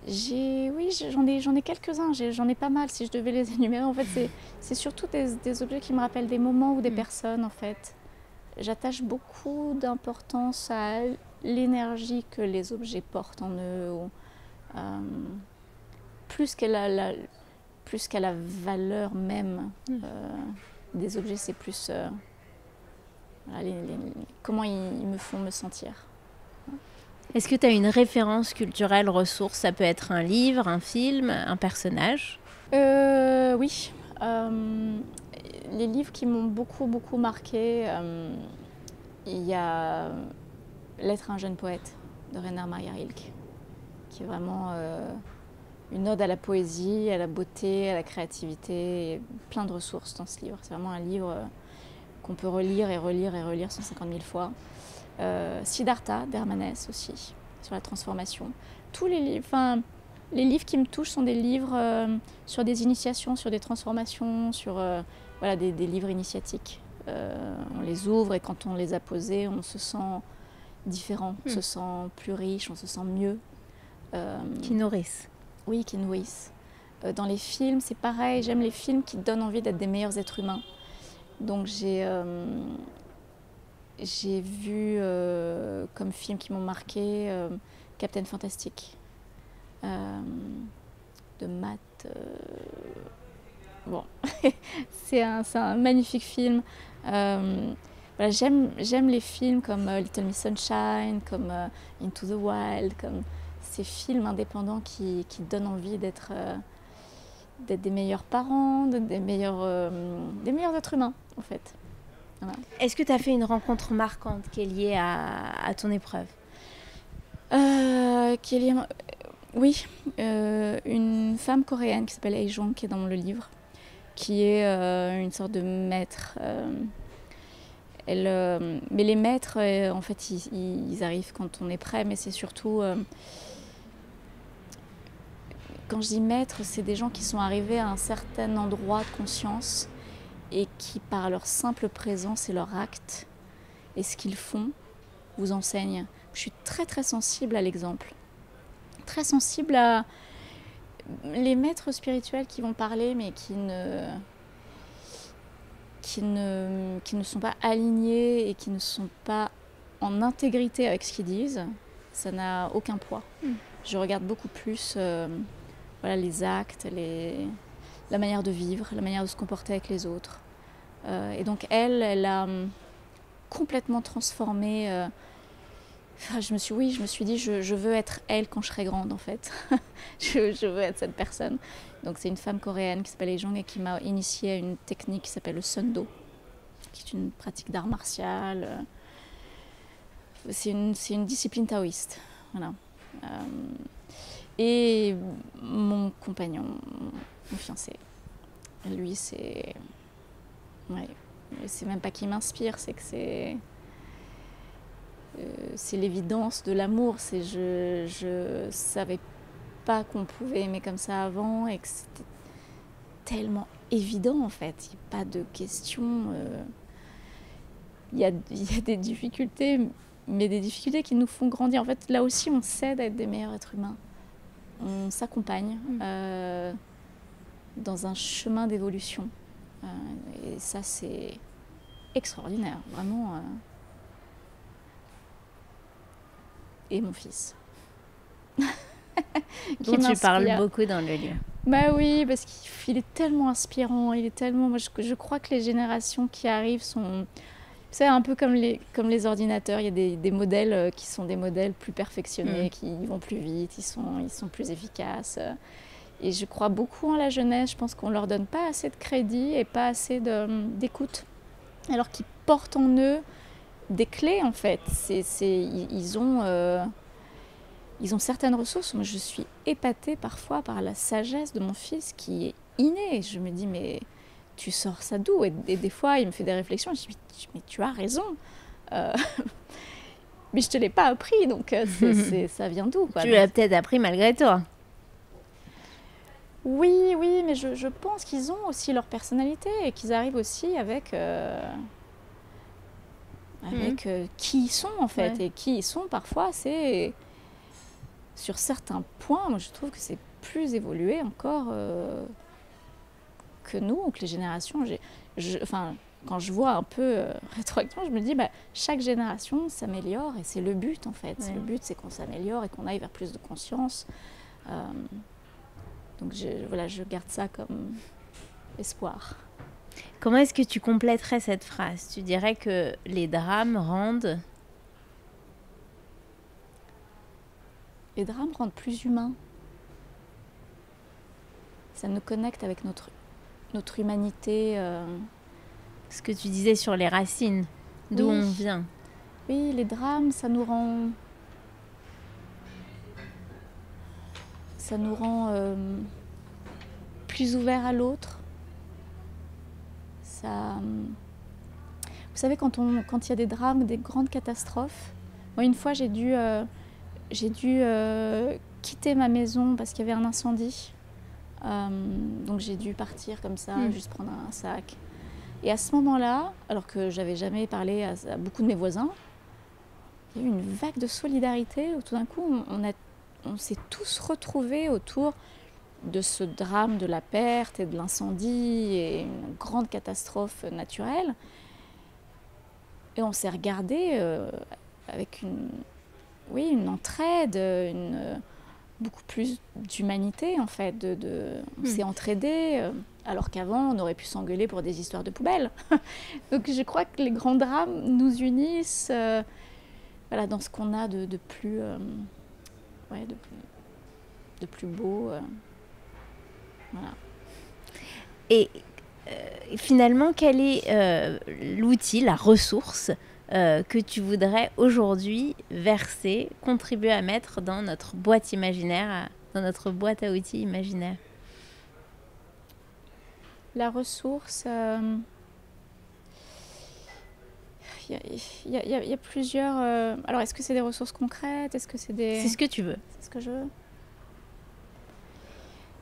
J'en ai quelques-uns, j'en ai pas mal si je devais les énumérer. En fait, c'est surtout des objets qui me rappellent des moments ou des personnes, en fait. J'attache beaucoup d'importance à l'énergie que les objets portent en eux, plus qu'à la valeur même des objets, c'est plus voilà, comment ils me font me sentir. Est-ce que tu as une référence culturelle, ressource? Ça peut être un livre, un film, un personnage? Oui. Les livres qui m'ont beaucoup marqué, il y a L'être à un jeune poète de Rainer Maria Rilke, qui est vraiment une ode à la poésie, à la beauté, à la créativité, et plein de ressources dans ce livre. C'est vraiment un livre qu'on peut relire et relire 150 000 fois. Siddhartha d'Hermanès aussi, sur la transformation. Tous les livres qui me touchent sont des livres sur des initiations, sur des transformations, sur voilà, des livres initiatiques. On les ouvre et quand on les a posés, on se sent différent, on se sent plus riche, on se sent mieux. Qui nourrissent. Oui, qui nourrissent. Dans les films, c'est pareil, j'aime les films qui donnent envie d'être des meilleurs êtres humains. Donc j'ai vu comme films qui m'ont marqué Captain Fantastic de Matt. Bon, c'est un magnifique film. Voilà, j'aime les films comme Little Miss Sunshine, comme Into the Wild, comme ces films indépendants qui donnent envie d'être des meilleurs parents, des meilleurs êtres humains, en fait. Voilà. Est-ce que tu as fait une rencontre marquante qui est liée à ton épreuve? Oui, une femme coréenne qui s'appelle Hye Jong, qui est dans le livre, qui est une sorte de maître. Mais les maîtres, en fait, ils arrivent quand on est prêt, mais c'est surtout... quand je dis maître, c'est des gens qui sont arrivés à un certain endroit de conscience et qui, par leur simple présence et leur acte et ce qu'ils font, vous enseignent. Je suis très sensible à l'exemple. Très sensible à les maîtres spirituels qui vont parler, mais qui ne sont pas alignés et qui ne sont pas en intégrité avec ce qu'ils disent. Ça n'a aucun poids. Je regarde beaucoup plus voilà, les actes, la manière de vivre, la manière de se comporter avec les autres. Et donc elle a complètement transformé. Je me suis dit, je veux être elle quand je serai grande, en fait. je veux être cette personne. Donc c'est une femme coréenne qui s'appelle Hye Jong et qui m'a initiée à une technique qui s'appelle le Sun-Do, qui est une pratique d'art martial. C'est une discipline taoïste. Voilà. Et mon compagnon, mon fiancé, lui, c'est... Ouais, c'est même pas qu'il m'inspire, c'est que c'est l'évidence de l'amour. Je savais pas qu'on pouvait aimer comme ça avant et que c'était tellement évident, en fait. Il n'y a pas de question. Il y a des difficultés, mais des difficultés qui nous font grandir. En fait, là aussi, on s'aide à être des meilleurs êtres humains. On s'accompagne dans un chemin d'évolution. Et ça, c'est extraordinaire, vraiment. Et mon fils. Dont tu parles beaucoup dans le livre. Bah oui, parce qu'il est tellement inspirant. Moi, je crois que les générations qui arrivent sont... C'est un peu comme les ordinateurs. Il y a des modèles qui sont des modèles plus perfectionnés, qui vont plus vite, ils sont plus efficaces. Et je crois beaucoup en la jeunesse. Je pense qu'on ne leur donne pas assez de crédit et pas assez d'écoute. Alors qu'ils portent en eux des clés, en fait. Ils ont certaines ressources. Moi, je suis épatée parfois par la sagesse de mon fils qui est innée. Je me dis, mais tu sors ça d'où? Et des fois, il me fait des réflexions. Je dis, mais tu as raison. Mais je te l'ai pas appris, donc ça vient d'où, quoi. Tu l'as peut-être appris malgré toi. Oui, mais je pense qu'ils ont aussi leur personnalité et qu'ils arrivent aussi avec qui ils sont, en fait. Ouais. Et qui ils sont, parfois, c'est... Sur certains points, moi, je trouve que c'est plus évolué encore que nous, ou que les générations. Quand je vois un peu rétroactivement, je me dis, chaque génération s'améliore et c'est le but, en fait. Ouais. Le but, c'est qu'on s'améliore et qu'on aille vers plus de conscience. Donc, je garde ça comme espoir. Comment est-ce que tu compléterais cette phrase? Tu dirais que les drames rendent... Les drames rendent plus humains. Ça nous connecte avec notre humanité. Ce que tu disais sur les racines, d'où on vient. Oui, les drames, ça nous rend plus ouverts à l'autre. Vous savez, quand il y a des drames, des grandes catastrophes, moi une fois j'ai dû quitter ma maison parce qu'il y avait un incendie. Donc j'ai dû partir comme ça, juste prendre un sac. Et à ce moment-là, alors que j'avais jamais parlé à beaucoup de mes voisins, il y a eu une vague de solidarité où tout d'un coup on s'est tous retrouvés autour de ce drame de la perte et de l'incendie et une grande catastrophe naturelle. Et on s'est regardés avec une entraide, beaucoup plus d'humanité en fait. On s'est entraidés, alors qu'avant on aurait pu s'engueuler pour des histoires de poubelles. Donc je crois que les grands drames nous unissent dans ce qu'on a de plus beau. Voilà. Et finalement, quel est l'outil, la ressource que tu voudrais aujourd'hui verser, contribuer à mettre dans notre boîte imaginaire, dans notre boîte à outils imaginaire? La ressource, il y a plusieurs... alors, est-ce que c'est des ressources concrètes? Est-ce que c'est des... C'est ce que tu veux. C'est ce que je veux.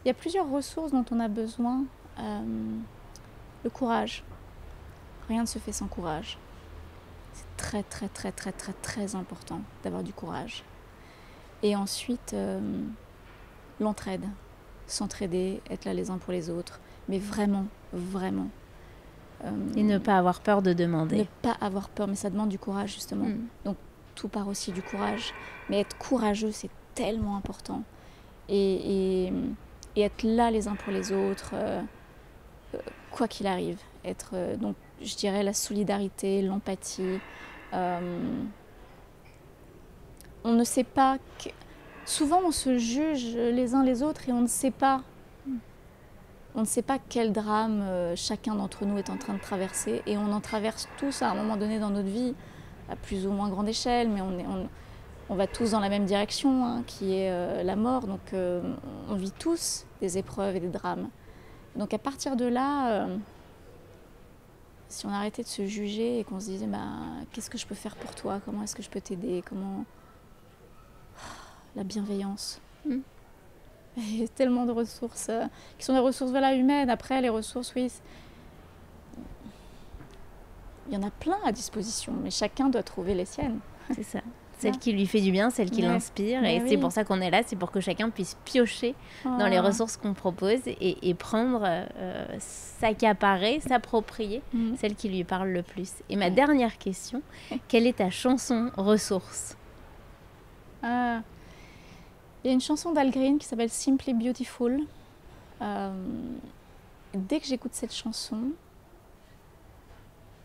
Il y a plusieurs ressources dont on a besoin. Le courage. Rien ne se fait sans courage. C'est très, très, très, très, très, très important d'avoir du courage. Et ensuite, l'entraide. S'entraider, être là les uns pour les autres. Mais vraiment, vraiment. Et ne pas avoir peur de demander. Ne pas avoir peur, mais ça demande du courage, justement. Donc, tout part aussi du courage. Mais être courageux, c'est tellement important. Et être là les uns pour les autres, quoi qu'il arrive. Donc, je dirais la solidarité, l'empathie. On ne sait pas... Souvent, on se juge les uns les autres et on ne sait pas. On ne sait pas quel drame chacun d'entre nous est en train de traverser. Et on en traverse tous à un moment donné dans notre vie, à plus ou moins grande échelle, mais on va tous dans la même direction, qui est la mort. Donc on vit tous des épreuves et des drames. Donc à partir de là, si on arrêtait de se juger et qu'on se disait qu'est-ce que je peux faire pour toi? Comment est-ce que je peux t'aider? La bienveillance. Il y a tellement de ressources qui sont des ressources humaines. Après, les ressources, oui, il y en a plein à disposition, mais chacun doit trouver les siennes. C'est ça. Celle qui lui fait du bien, celle qui l'inspire. Et c'est pour ça qu'on est là, c'est pour que chacun puisse piocher dans les ressources qu'on propose et prendre, s'accaparer, s'approprier celle qui lui parle le plus. Et ma dernière question, quelle est ta chanson ressource? Il y a une chanson d'Al Green qui s'appelle Simply Beautiful. Dès que j'écoute cette chanson,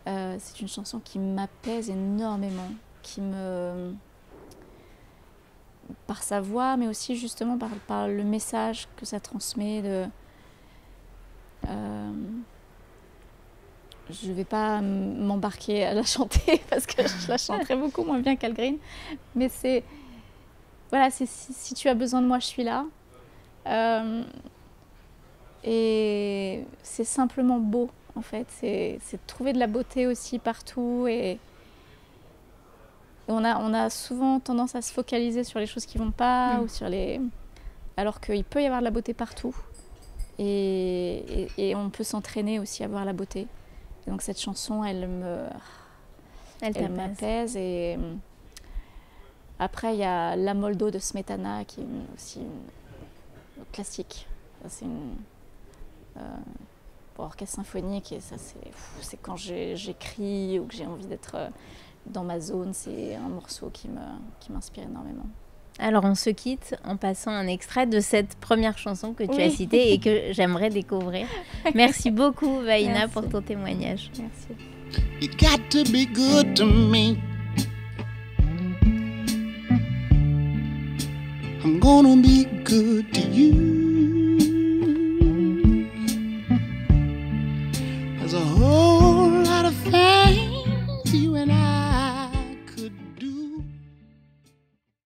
c'est une chanson qui m'apaise énormément, par sa voix, mais aussi justement par le message que ça transmet. Je ne vais pas m'embarquer à la chanter parce que je la chanterai beaucoup moins bien qu'Al Green, mais c'est si tu as besoin de moi, je suis là. Et c'est simplement beau, en fait. C'est de trouver de la beauté aussi partout. Et on a souvent tendance à se focaliser sur les choses qui vont pas, ou sur les... alors qu'il peut y avoir de la beauté partout. Et on peut s'entraîner aussi à voir la beauté. Et donc cette chanson, elle m'apaise. Et après, il y a La Moldo de Smetana, qui est aussi une classique. C'est une pour orchestre symphonique, et ça c'est quand j'écris ou que j'ai envie d'être dans ma zone, c'est un morceau qui m'inspire énormément. Alors on se quitte en passant un extrait de cette première chanson que tu as citée et que j'aimerais découvrir. Merci beaucoup Vaïna pour ton témoignage. Merci. You got to be good to me. I'm gonna be good to you.